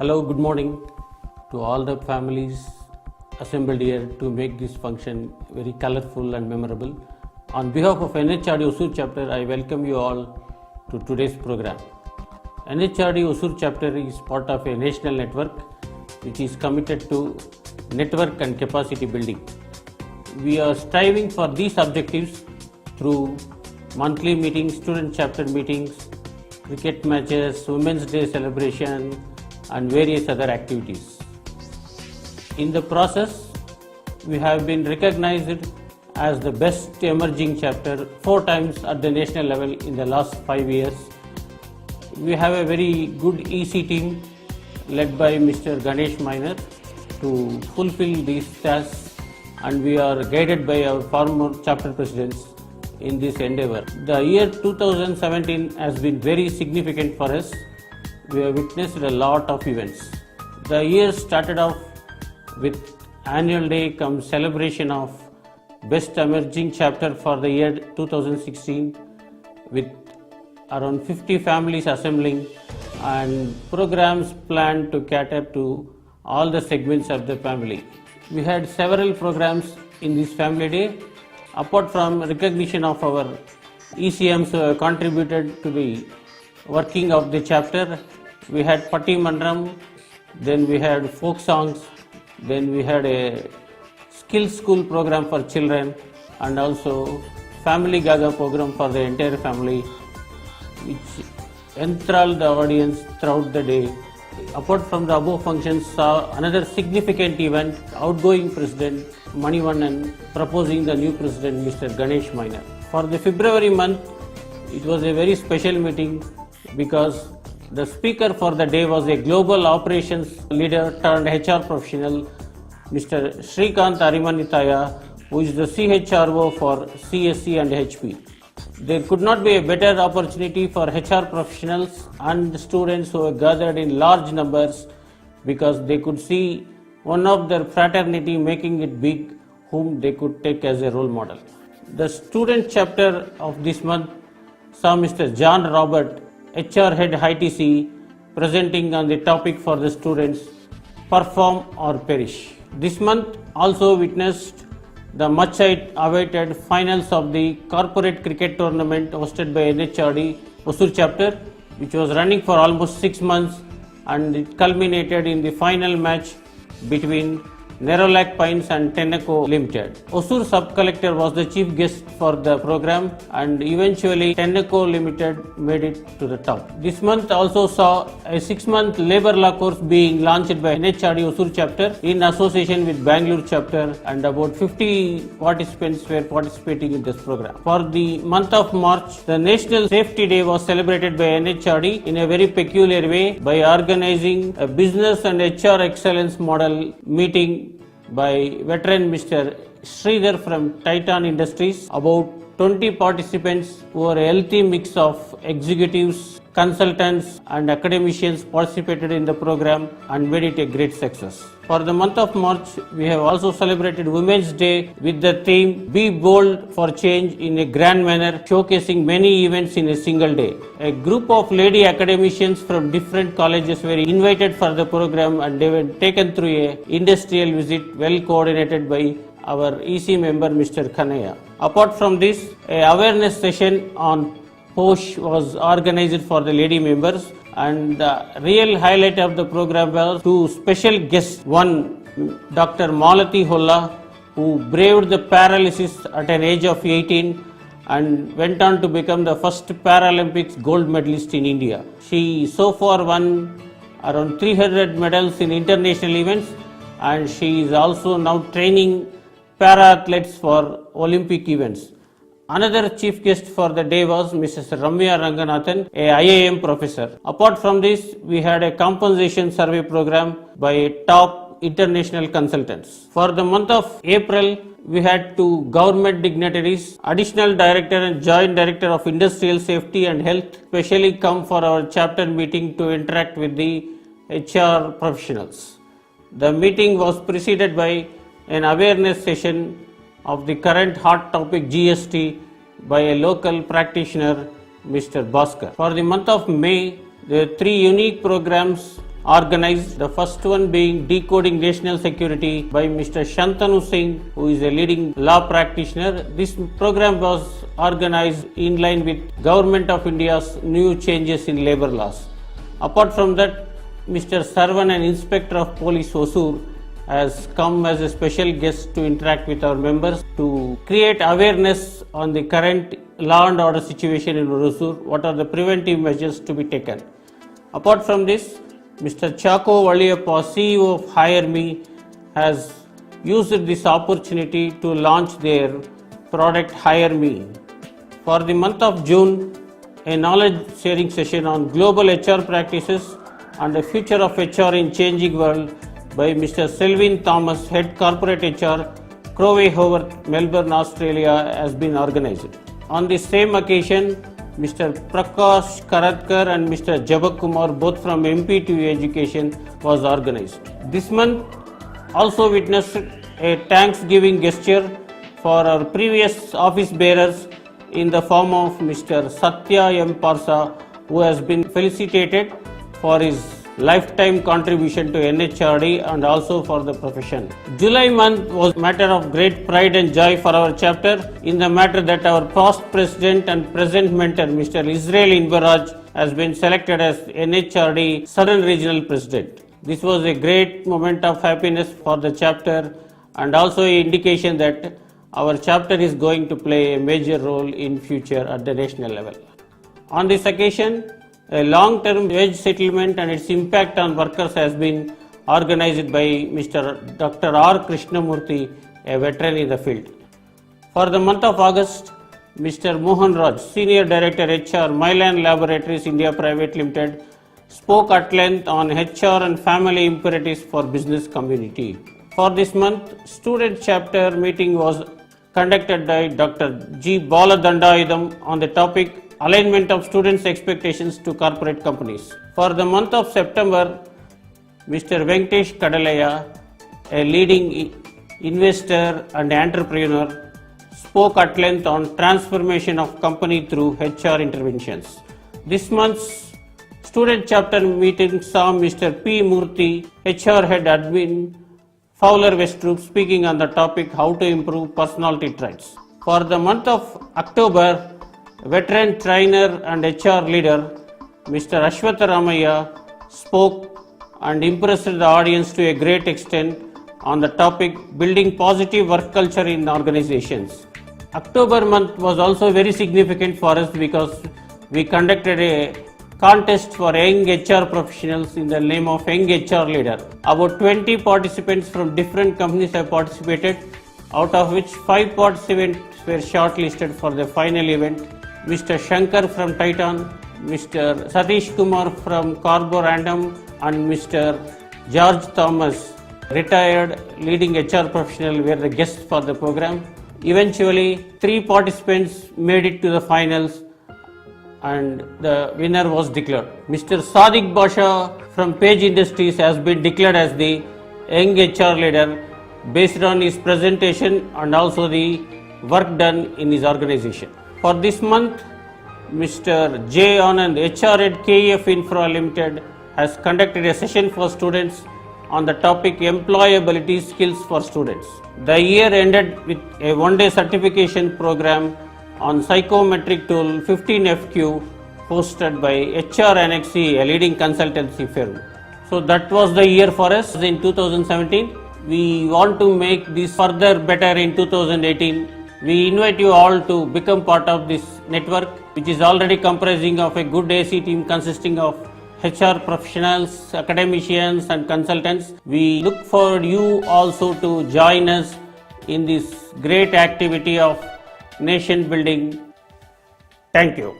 Hello, good morning to all the families assembled here to make this function very colorful and memorable. On behalf of NHRD Hosur Chapter, I welcome you all to today's program. NHRD Hosur Chapter is part of a national network which is committed to network and capacity building. We are striving for these objectives through monthly meetings, student chapter meetings, cricket matches, Women's Day celebration, and various other activities. In the process, we have been recognized as the best emerging chapter 4 times at the national level in the last 5 years. We have a very good EC team led by Mr. Ganesh Minor to fulfill these tasks, and we are guided by our former chapter presidents in this endeavor. The year 2017 has been very significant for us. We have witnessed a lot of events. The year started off with annual day cum celebration of best emerging chapter for the year 2016 with around 50 families assembling and programs planned to cater to all the segments of the family. We had several programs in this family day. Apart from recognition of our ECMs who have contributed to the working of the chapter, we had Patti Mandram, then we had folk songs, then we had a skill school program for children, and also family gaga program for the entire family, which enthralled the audience throughout the day. Apart from the above functions, saw another significant event, outgoing President Manivannan proposing the new President Mr. Ganesh Minor. For the February month, it was a very special meeting because the speaker for the day was a global operations leader turned HR professional, Mr. Shrikant Arimanitaya, who is the CHRO for CSC and HP. There could not be a better opportunity for HR professionals and students who were gathered in large numbers because they could see one of their fraternity making it big, whom they could take as a role model. The student chapter of this month saw Mr. John Robert, HR Head ITC, presenting on the topic for the students, perform or perish. This month also witnessed the much awaited finals of the corporate cricket tournament hosted by NHRD Hosur Chapter, which was running for almost 6 months, and it culminated in the final match between Nerolac Pines and Tenneco Limited. Hosur Sub-Collector was the chief guest for the program, and eventually Tenneco Limited made it to the top. This month also saw a 6-month labor law course being launched by NHRD Hosur Chapter in association with Bangalore Chapter, and about 50 participants were participating in this program. For the month of March, the National Safety Day was celebrated by NHRD in a very peculiar way by organizing a business and HR excellence model meeting by veteran Mr. Sridhar from Titan Industries. About 20 participants who are a healthy mix of executives, consultants and academicians participated in the program and made it a great success. For the month of March, we have also celebrated Women's Day with the theme Be Bold for Change in a grand manner, showcasing many events in a single day. A group of lady academicians from different colleges were invited for the program, and they were taken through a industrial visit well coordinated by our EC member Mr. Kanaya. Apart from this, a awareness session on POSH was organized for the lady members, and the real highlight of the program was 2 special guests. One, Dr. Malati Holla, who braved the paralysis at an age of 18 and went on to become the first Paralympics gold medalist in India. She so far won around 300 medals in international events, and she is also now training para-athletes for Olympic events. Another chief guest for the day was Mrs. Ramya Ranganathan, a IIM professor. Apart from this, we had a compensation survey program by top international consultants. For the month of April, we had 2 government dignitaries, Additional Director and Joint Director of Industrial Safety and Health, specially come for our chapter meeting to interact with the HR professionals. The meeting was preceded by an awareness session of the current hot topic GST by a local practitioner, Mr. Bhaskar. For the month of May, there are 3 unique programs organized. The first one being Decoding National Security by Mr. Shantanu Singh, who is a leading law practitioner. This program was organized in line with Government of India's new changes in labor laws. Apart from that, Mr. Sarvan, an Inspector of Police Hosur, has come as a special guest to interact with our members to create awareness on the current law and order situation in Hosur. What are the preventive measures to be taken? Apart from this, Mr. Chako Valliyappa, CEO of Hire Me, has used this opportunity to launch their product Hire Me. For the month of June, a knowledge sharing session on global HR practices and the future of HR in changing world by Mr. Selvin Thomas, Head Corporate HR, Crowey Howard, Melbourne, Australia, has been organized. On the same occasion, Mr. Prakash Karatkar and Mr. Jabakumar, both from MP2 Education, was organized. This month also witnessed a thanksgiving gesture for our previous office bearers in the form of Mr. Satya M. Parsa, who has been felicitated for his lifetime contribution to NHRD and also for the profession. July month was a matter of great pride and joy for our chapter in the matter that our past president and present mentor Mr. Israel Inbaraj has been selected as NHRD Southern Regional President. This was a great moment of happiness for the chapter and also an indication that our chapter is going to play a major role in future at the national level. On this occasion, a long-term wage settlement and its impact on workers has been organized by Mr. Dr. R. Krishnamurthy, a veteran in the field. For the month of August, Mr. Mohan Raj, Senior Director HR, Mylan Laboratories India Private Limited, spoke at length on HR and family imperatives for business community. For this month, student chapter meeting was conducted by Dr. G. Baladandayudam on the topic Alignment of Students' Expectations to Corporate Companies. For the month of September, Mr. Venkatesh Kadalaya, a leading investor and entrepreneur, spoke at length on transformation of company through HR interventions. This month's student chapter meeting saw Mr. P. Murthy, HR Head Admin, Fowler Westbrook, speaking on the topic How to Improve Personality Traits. For the month of October, veteran trainer and HR leader Mr. Ashwatha Ramaya spoke and impressed the audience to a great extent on the topic Building Positive Work Culture in Organizations. October month was also very significant for us because we conducted a contest for young HR professionals in the name of Young HR Leader. About 20 participants from different companies have participated, out of which 5 participants were shortlisted for the final event. Mr. Shankar from Titan, Mr. Satish Kumar from Carborandum and Mr. George Thomas, retired leading HR professional, were the guests for the program. Eventually, 3 participants made it to the finals and the winner was declared. Mr. Sadiq Basha from Page Industries has been declared as the Young HR Leader based on his presentation and also the work done in his organization. For this month, Mr. J. Anand, HR at KEF Infra Limited, has conducted a session for students on the topic Employability Skills for Students. The year ended with a one-day certification program on psychometric tool 15FQ hosted by HR NXC, a leading consultancy firm. So that was the year for us in 2017. We want to make this further better in 2018. We invite you all to become part of this network, which is already comprising of a good AC team consisting of HR professionals, academicians and consultants. We look for you also to join us in this great activity of nation building. Thank you.